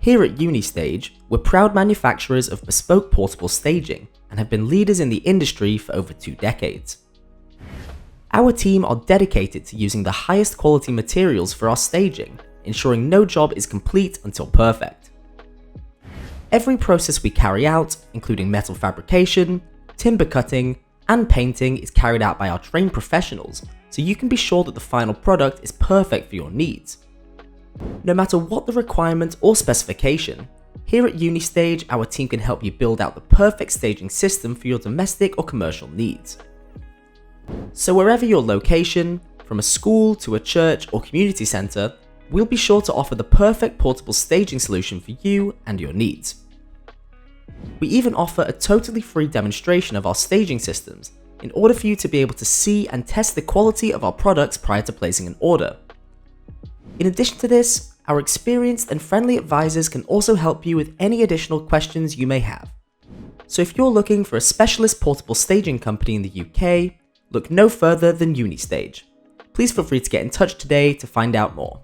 Here at Unistage, we're proud manufacturers of bespoke portable staging and have been leaders in the industry for over 2 decades. Our team are dedicated to using the highest quality materials for our staging, ensuring no job is complete until perfect. Every process we carry out, including metal fabrication, timber cutting, and painting, is carried out by our trained professionals, so you can be sure that the final product is perfect for your needs. No matter what the requirement or specification, here at Unistage, our team can help you build out the perfect staging system for your domestic or commercial needs. So wherever your location, from a school to a church or community centre, we'll be sure to offer the perfect portable staging solution for you and your needs. We even offer a totally free demonstration of our staging systems in order for you to be able to see and test the quality of our products prior to placing an order. In addition to this, our experienced and friendly advisors can also help you with any additional questions you may have. So if you're looking for a specialist portable staging company in the UK, look no further than Unistage. Please feel free to get in touch today to find out more.